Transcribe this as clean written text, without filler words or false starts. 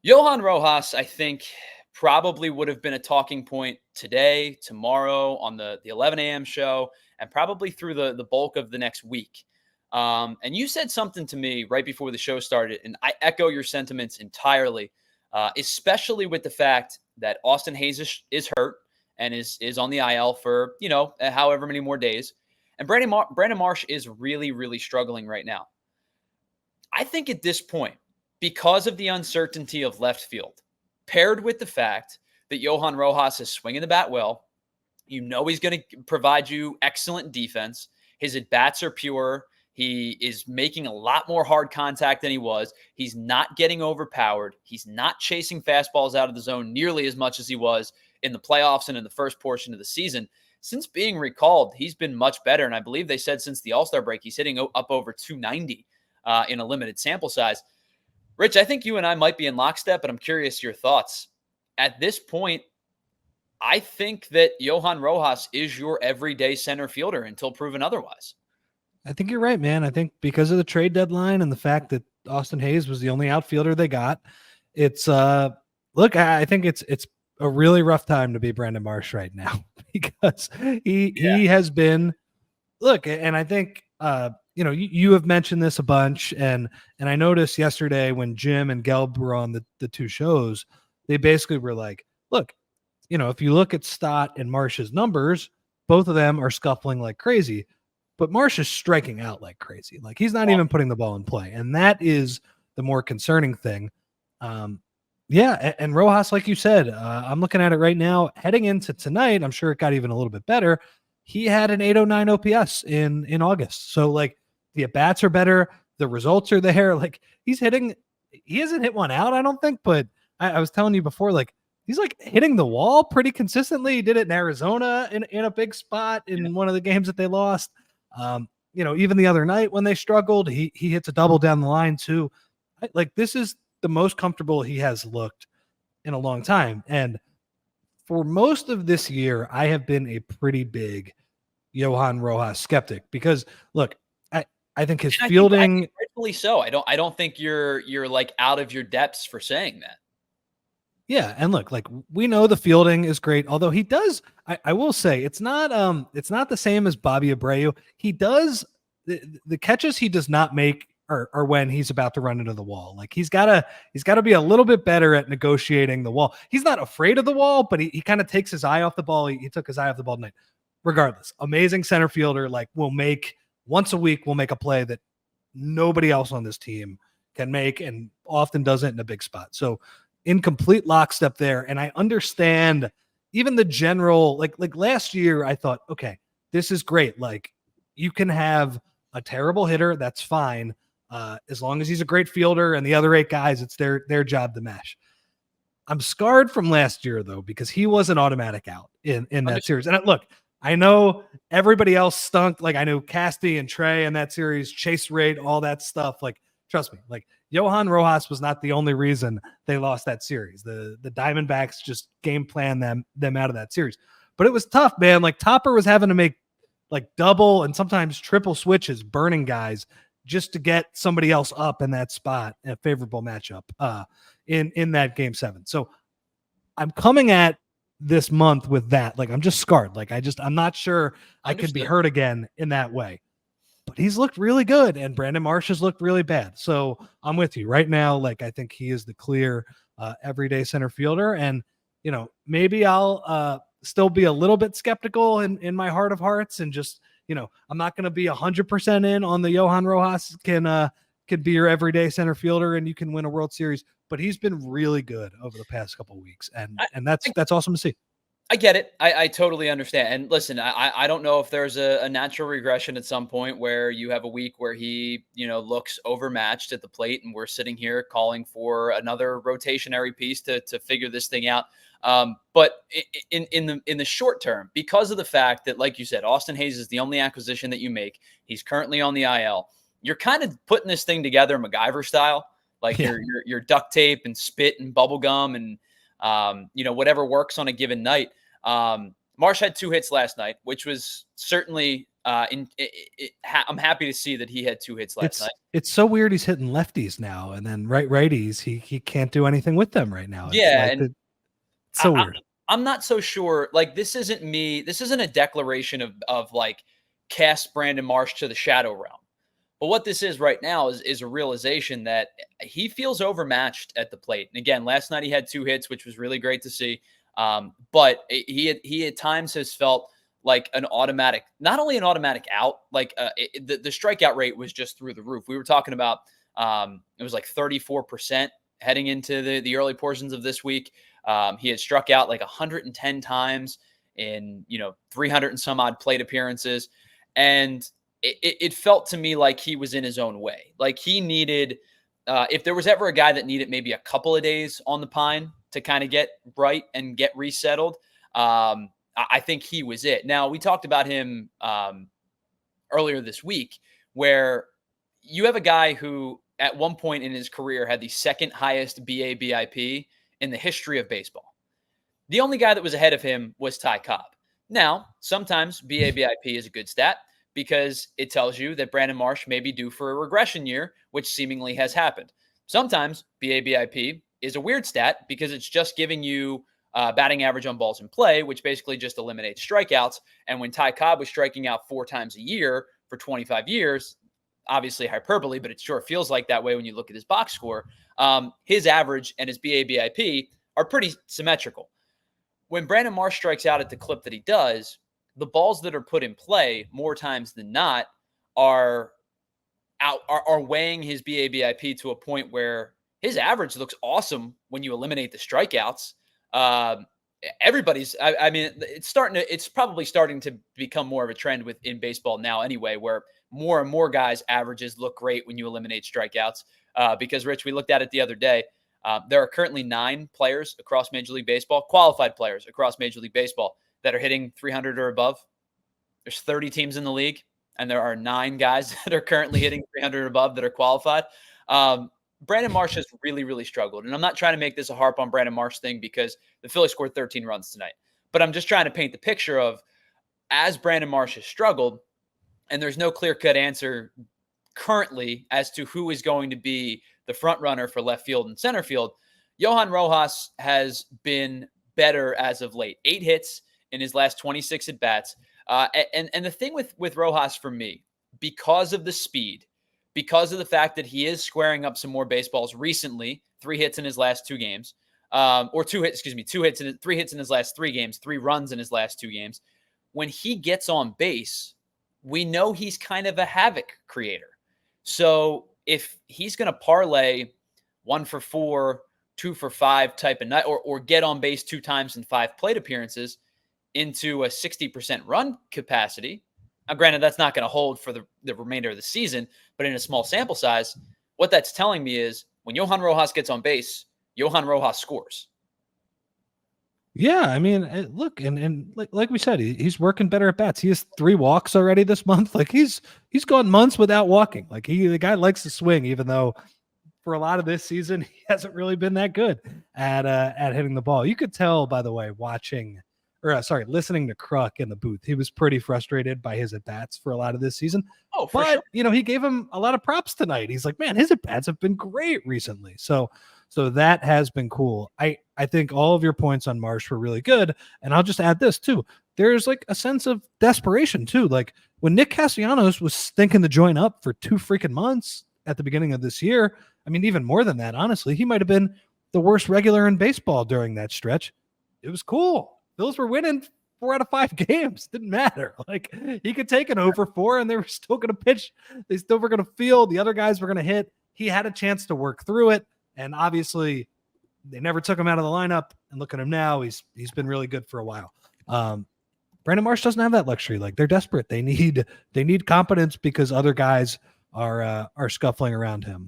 Johan Rojas, I think, probably would have been a talking point today, tomorrow on the 11 a.m. show, and probably through the bulk of the next week. And you said something to me right before the show started, and I echo your sentiments entirely, especially with the fact that Austin Hayes is hurt and is on the IL for, however many more days. And Brandon Marsh is really, really struggling right now. I think at this point, because of the uncertainty of left field, paired with the fact that Johan Rojas is swinging the bat well, he's going to provide you excellent defense. His at-bats are pure. He is making a lot more hard contact than he was. He's not getting overpowered. He's not chasing fastballs out of the zone nearly as much as he was in the playoffs and in the first portion of the season. Since being recalled, he's been much better. And I believe they said since the All-Star break, he's hitting up over 290 in a limited sample size. Rich, I think you and I might be in lockstep, but I'm curious your thoughts. At this point, I think that Johan Rojas is your everyday center fielder until proven otherwise. I think you're right, man. I think because of the trade deadline and the fact that Austin Hayes was the only outfielder they got, it's look, I think it's a really rough time to be Brandon Marsh right now because he has been look, and I think you have mentioned this a bunch, and I noticed yesterday when Jim and Gelb were on the two shows, they basically were like, look, if you look at Stott and Marsh's numbers, both of them are scuffling like crazy. But Marsh is striking out like crazy. Like he's not even putting the ball in play. And that is the more concerning thing. And Rojas, like you said, I'm looking at it right now. Heading into tonight, I'm sure it got even a little bit better. He had an 809 OPS in August. So like the at-bats are better. The results are there. Like he hasn't hit one out, I don't think. But I was telling you before, like he's like hitting the wall pretty consistently. He did it in Arizona in a big spot in one of the games that they lost. Even the other night when they struggled, he hits a double down the line too. Like this is the most comfortable he has looked in a long time. And for most of this year, I have been a pretty big Johan Rojas skeptic because look, I think his fielding, I think rightfully so. I don't think you're like out of your depths for saying that. Yeah, and look, like we know the fielding is great, although he does. I will say it's not the same as Bobby Abreu. He does the catches he does not make are when he's about to run into the wall. Like he's gotta be a little bit better at negotiating the wall. He's not afraid of the wall, but he kind of takes his eye off the ball. He took his eye off the ball tonight. Regardless, amazing center fielder. Like will make once a week. We'll make a play that nobody else on this team can make, and often does it in a big spot. So. In complete lockstep there. And I understand even the general, like last year, I thought, okay, this is great. Like you can have a terrible hitter. That's fine. As long as he's a great fielder and the other 8 guys, it's their job to mesh. I'm scarred from last year though, because he was an automatic out in that series. And look, I know everybody else stunk. Like I know Casty and Trey in that series, chase rate, all that stuff. Like, trust me, like Johan Rojas was not the only reason they lost that series. The Diamondbacks just game plan them out of that series. But it was tough, man. Like Topper was having to make like double and sometimes triple switches, burning guys just to get somebody else up in that spot in a favorable matchup in that game 7. So I'm coming at this month with that. Like I'm just scarred. Like I'm not sure I could be hurt again in that way. But he's looked really good, and Brandon Marsh has looked really bad. So I'm with you right now. Like I think he is the clear everyday center fielder, and maybe I'll still be a little bit skeptical in my heart of hearts, and just I'm not going to be 100% in on the Johan Rojas can be your everyday center fielder, and you can win a World Series. But he's been really good over the past couple of weeks, and that's awesome to see. I get it. I totally understand. And listen, I don't know if there's a natural regression at some point where you have a week where he, looks overmatched at the plate, and we're sitting here calling for another rotationary piece to figure this thing out. But in the short term, because of the fact that, like you said, Austin Hayes is the only acquisition that you make. He's currently on the IL. You're kind of putting this thing together MacGyver style, like your duct tape and spit and bubble gum and whatever works on a given night. Marsh had 2 hits last night, which was certainly I'm happy to see that he had 2 hits last night. It's so weird he's hitting lefties now, and then righties he can't do anything with them right now. It's Yeah, like and it's so weird. I'm not so sure. Like, this isn't a declaration of like cast Brandon Marsh to the shadow realm. But what this is right now is a realization that he feels overmatched at the plate. And again, last night he had 2 hits, which was really great to see. But he at times has felt like an automatic, not only an automatic out, like the strikeout rate was just through the roof. We were talking about it was like 34% heading into the early portions of this week. He had struck out like 110 times in 300 and some odd plate appearances, and it felt to me like he was in his own way. Like he needed, if there was ever a guy that needed maybe a couple of days on the pine to kind of get right and get resettled, I think he was it. Now, we talked about him earlier this week, where you have a guy who at one point in his career had the second highest BABIP in the history of baseball. The only guy that was ahead of him was Ty Cobb. Now, sometimes BABIP is a good stat because it tells you that Brandon Marsh may be due for a regression year, which seemingly has happened. Sometimes BABIP is a weird stat because it's just giving you batting average on balls in play, which basically just eliminates strikeouts. And when Ty Cobb was striking out 4 times a year for 25 years, obviously hyperbole, but it sure feels like that way when you look at his box score, his average and his BABIP are pretty symmetrical. When Brandon Marsh strikes out at the clip that he does, the balls that are put in play more times than not are weighing his BABIP to a point where his average looks awesome when you eliminate the strikeouts. Everybody's, I mean, it's probably starting to become more of a trend in baseball now anyway, where more and more guys' averages look great when you eliminate strikeouts. Because Rich, we looked at it the other day. There are currently 9 players across Major League Baseball, qualified players across Major League Baseball, that are hitting 300 or above. There's 30 teams in the league, and there are 9 guys that are currently hitting 300 or above that are qualified. Brandon Marsh has really, really struggled. And I'm not trying to make this a harp on Brandon Marsh thing because the Phillies scored 13 runs tonight. But I'm just trying to paint the picture of, as Brandon Marsh has struggled, and there's no clear-cut answer currently as to who is going to be the front runner for left field and center field, Johan Rojas has been better as of late. 8 hits in his last 26 at-bats. And the thing with Rojas for me, because of the speed, because of the fact that he is squaring up some more baseballs recently, 3 hits in his last 2 games, or 2 hits, 3 hits in his last 3 games, 3 runs in his last 2 games. When he gets on base, we know he's kind of a havoc creator. So if he's going to parlay 1 for 4, 2 for 5 type of night, or get on base 2 times in 5 plate appearances into a 60% run capacity. Now, granted, that's not going to hold for the remainder of the season, but in a small sample size, what that's telling me is when Johan Rojas gets on base, Johan Rojas scores. Yeah, I mean, look, and like we said, he's working better at bats. He has 3 walks already this month. Like he's gone months without walking. Like the guy likes to swing, even though for a lot of this season he hasn't really been that good at hitting the ball. You could tell, by the way, listening to Kruk in the booth, he was pretty frustrated by his at bats for a lot of this season. Oh, for sure. He gave him a lot of props tonight. He's like, man, his at bats have been great recently. So that has been cool. I think all of your points on Marsh were really good. And I'll just add this too. There's like a sense of desperation too. Like when Nick Castellanos was thinking to join up for 2 freaking months at the beginning of this year, I mean, even more than that, honestly, he might have been the worst regular in baseball during that stretch. It was cool. Bills were winning 4 out of 5 games. Didn't matter. Like he could take an over 4 and they were still going to pitch. They still were going to field. The other guys were going to hit. He had a chance to work through it. And obviously they never took him out of the lineup, and look at him now. He's been really good for a while. Brandon Marsh doesn't have that luxury. Like they're desperate. They need competence because other guys are scuffling around him.